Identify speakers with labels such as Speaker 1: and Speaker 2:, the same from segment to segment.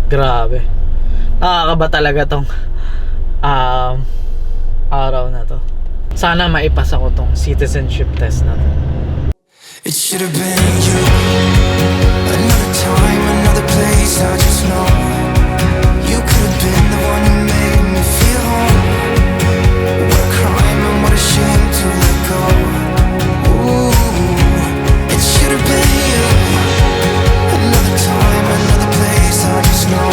Speaker 1: Grabe. Nakakaba talaga tong araw na to. Sana maipasa ko tong citizenship test na to.
Speaker 2: It should have been you. Another time, another place, I just know you could have been the one who made me feel home. What a crime and what a shame to let go. Ooh, it should have been you. Another time, another place, I just know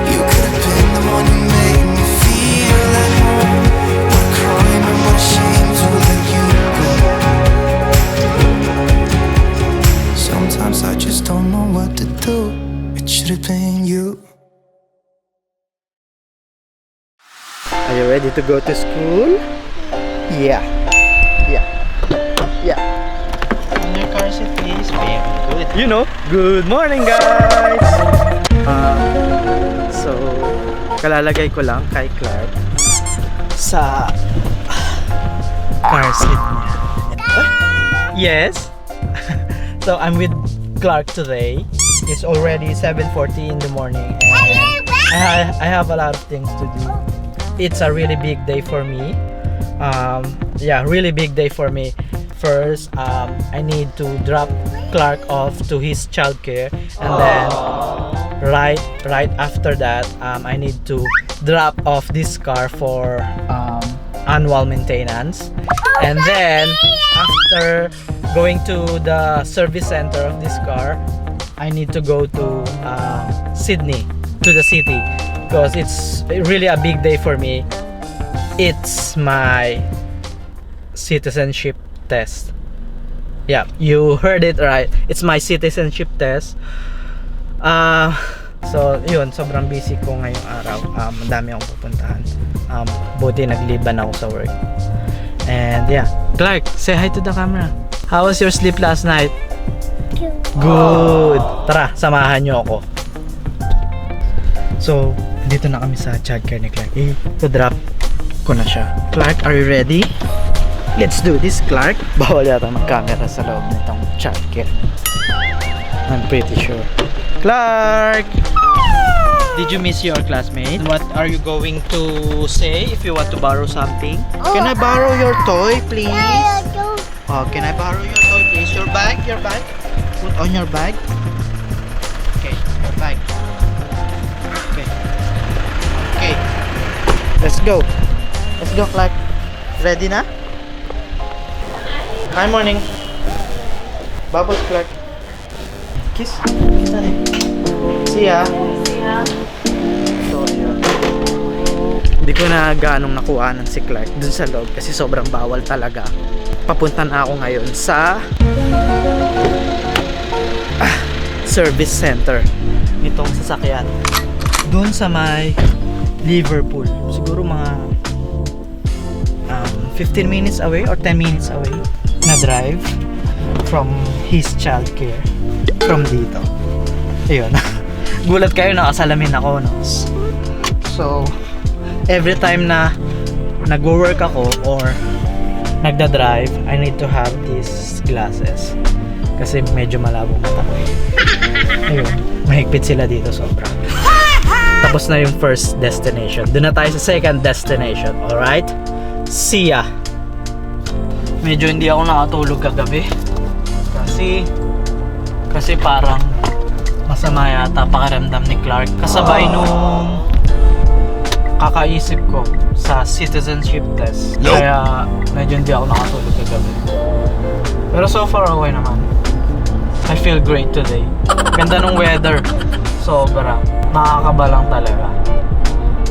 Speaker 2: you could have been the one who made me feel at home. What a crime and what a shame to let you go. Sometimes I just don't know what to do. It should have been you.
Speaker 1: Are you ready to go to school? Yeah.
Speaker 3: On your car seat, please. Very good.
Speaker 1: You know, good morning guys! So, kalalagay ko lang kay Clark sa car seat niya. Yes? So, I'm with Clark today. It's already 7:40 in the morning and I have a lot of things to do. It's a really big day for me. Yeah, really big day for me. First, I need to drop Clark off to his childcare, and then right after that, I need to drop off this car for annual maintenance, and then after going to the service center of this car, I need to go to Sydney, to the city, because it's really a big day for me. It's my citizenship test. Yeah, you heard it right. It's my citizenship test. So yun, sobrang busy ko ngayong araw. Madami akong pupuntahan. Buti nagliban ako sa work. And yeah, Clark, say hi to the camera. How was your sleep last night? Good. Tara, samahan nyo ako. So, dito na kami sa childcare ni Clark. To-drop ko na siya. Clark, are you ready? Let's do this, Clark. Bawal yata mag-camera sa loob nitong childcare. I'm pretty sure. Clark! Did you miss your classmate? What are you going to say if you want to borrow something? Can I borrow your toy, please? Oh, can I borrow your toy, please? Your bag? Put on your bag. Okay, your bag. Okay. Let's go, Clark. Ready na? Hi, morning. Bubbles, Clark. Kiss natin. See ya. So, yun. Hindi ko na ganong nakuhanan si Clark dun sa loob kasi sobrang bawal talaga. Papunta na ako ngayon sa service center nitong sasakyan. Dun sa may Liverpool. Siguro mga 15 minutes away or 10 minutes away na drive from his childcare from dito. Ayun. Gulat kayo, nakasalamin ako, no? So every time na nag-work ako or nagda-drive, I need to have these glasses kasi medyo malabo mata ko. Ayun, mahigpit sila dito sobra. Tapos na yung first destination. Doon na tayo sa second destination. Alright? See ya! Medyo hindi ako nakatulog kagabi kasi parang masama yata pakiramdam ni Clark kasabay nung kakaisip ko sa citizenship test. Kaya medyo hindi ako nakatulog kagabi. Pero so far okay naman. I feel great today. Ganda ng weather. Sobra. Nakakaba lang talaga.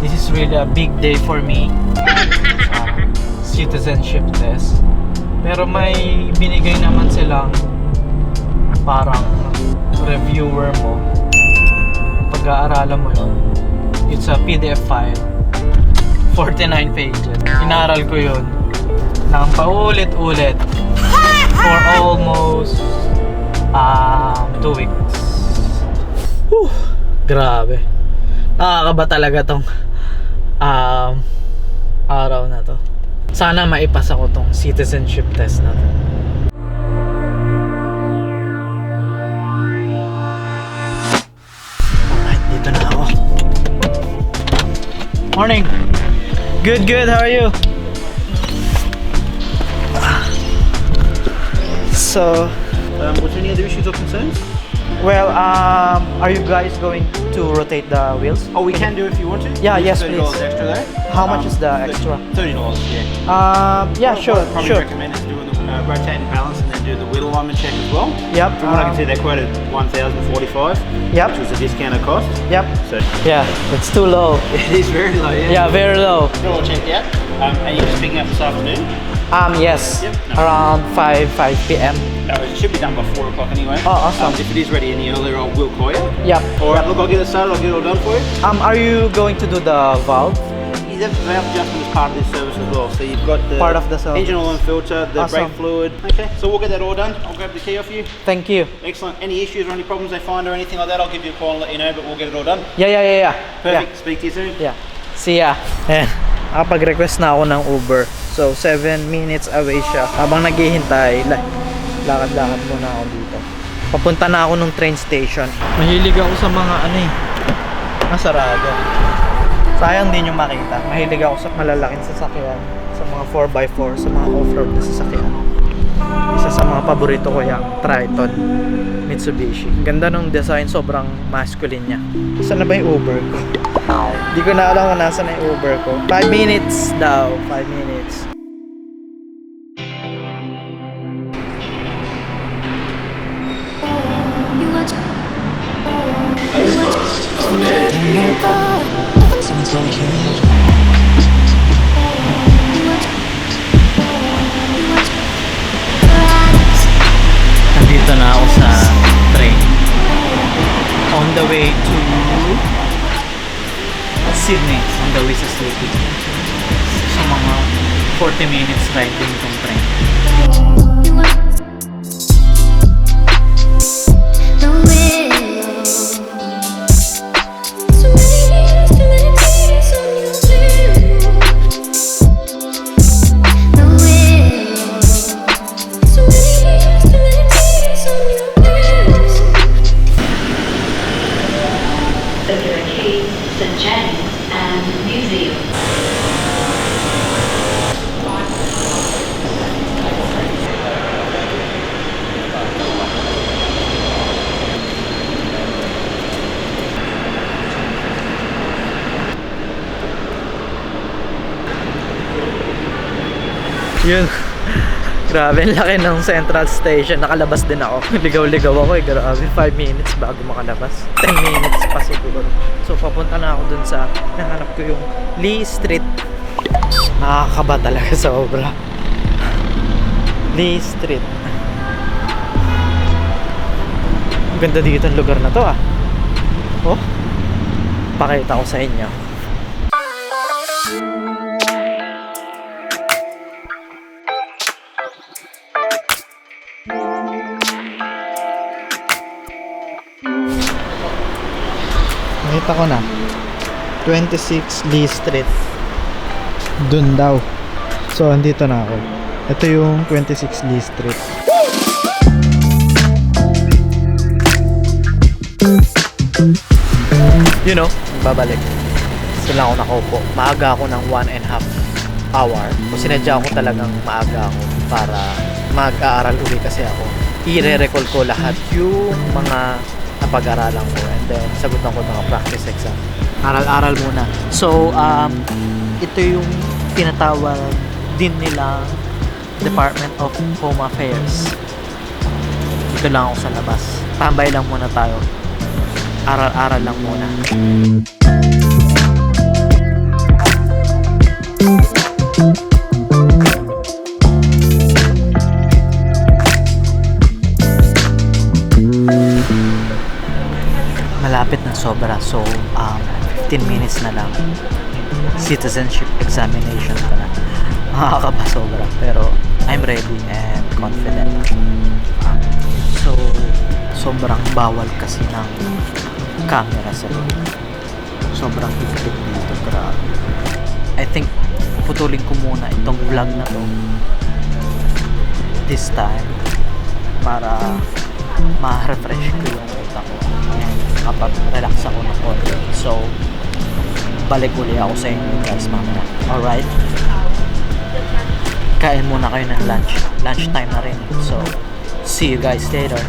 Speaker 1: This is really a big day for me. Citizenship test. Pero may binigay naman silang parang reviewer mo. Pag-aaralan mo yun. It's a PDF file. 49 pages. Inaral ko yun ng paulit-ulit for almost 2 weeks. Grabe. Nakakaba talaga tong araw na to. Sana maipasa ko tong citizenship test na to. Dito na ako. Morning. Good, good. How are you? So,
Speaker 3: What's any other issues or concerns?
Speaker 1: well, are you guys going to rotate the wheels?
Speaker 3: Oh, we can do if you want to.
Speaker 1: Yeah, yes,
Speaker 3: $30
Speaker 1: please.
Speaker 3: extra though.
Speaker 1: How much is the extra?
Speaker 3: $30, yeah.
Speaker 1: Yeah,
Speaker 3: What
Speaker 1: sure,
Speaker 3: I'd probably
Speaker 1: sure.
Speaker 3: recommend is doing the rotate and balance and then do the wheel alignment check as well.
Speaker 1: Yep.
Speaker 3: From what I can see, they quoted $1,045,
Speaker 1: Yep.
Speaker 3: which was a discounted cost.
Speaker 1: Yep.
Speaker 3: So
Speaker 1: Yeah, it's too low.
Speaker 3: it is very low, yeah.
Speaker 1: Yeah, very low.
Speaker 3: Got it all checked out. And you're just picking up this afternoon?
Speaker 1: Yes.
Speaker 3: Yep, no.
Speaker 1: Around 5 p.m.
Speaker 3: No, it should be done by 4 o'clock anyway.
Speaker 1: Oh, awesome.
Speaker 3: If it is ready any earlier, I will call you.
Speaker 1: Yep.
Speaker 3: Alright, look, I'll get it started, I'll get it all done for you.
Speaker 1: Are you going to do the valve?
Speaker 3: The valve adjustment is part of this service as well. So you've got the
Speaker 1: Part of the service.
Speaker 3: engine oil and filter, the
Speaker 1: Awesome.
Speaker 3: brake fluid. Okay, so we'll get that all done. I'll grab the key off you.
Speaker 1: Thank you.
Speaker 3: Excellent. Any issues or any problems they find or anything like that, I'll give you a call and let you know, but we'll get it all done.
Speaker 1: Yeah.
Speaker 3: Perfect. Speak to you soon.
Speaker 1: Yeah. See ya. Ayan. Nakapag-request na ako ng Uber. So, 7 minutes away siya. Habang naghihintay, lakad-lakad muna ako dito. Papunta na ako ng train station. Mahilig ako sa mga masarado. Sayang din yung makita. Mahilig ako sa malalaking sasakyan. Sa mga 4x4, sa mga off-road na sasakyan. Isa sa mga paborito ko yung Triton Mitsubishi. Ganda ng design, sobrang masculine niya. Saan na ba yung Uber ko? Hindi ko na alam kung nasa na yung Uber ko. 5 minutes daw. 5 minutes. Nandito na ako sa train. On the way to Sydney, on the way sa City. So mga 40 minutes ride din itong train.
Speaker 4: St. James and Museum.
Speaker 1: Yun. Grabe, ang laki ng Central Station. Nakalabas din ako. Ligaw-ligaw ako eh. Grabe, 5 minutes bago makalabas. 10 minutes pa siguro. So, papunta na ako dun sa nahanap ko yung Lee Street. Nakakaba talaga sobra. Lee Street. Ang ganda dito ang lugar na to ah. Oh, pakita ko sa inyo. Nakita ko na 26 Lee Street. Dun daw. So andito na ako. Ito yung 26 Lee Street. You know, babalik. Sila ako nakaupo. Maaga ako ng 1.5 hour. O sinadya ko talagang maaga ako para mag-aaral uli kasi ako. I-recall ko lahat yung mga napag-aralan ko and then sagutan ko mga practice exam. Aral-aral muna. So, ito yung tinatawag din nila Department of Home Affairs. Dito lang ako sa labas. Tambay lang muna tayo. Aral-aral lang muna. Malapit na sobra. So, 15 minutes na lang. Citizenship examination pa na. Makakaba sobra. Pero, I'm ready and confident. So, sobrang bawal kasi ng camera sa loob. Sobrang higpit dito. Grabe. I think, puputulin ko muna itong vlog na to this time para ma-refresh ko yung utak ko. And makapag-relax ako ng konti. So, balik uli ako sa inyo guys mamaya. Alright? Kain muna kayo ng lunch. Lunch time na rin. So, see you guys later.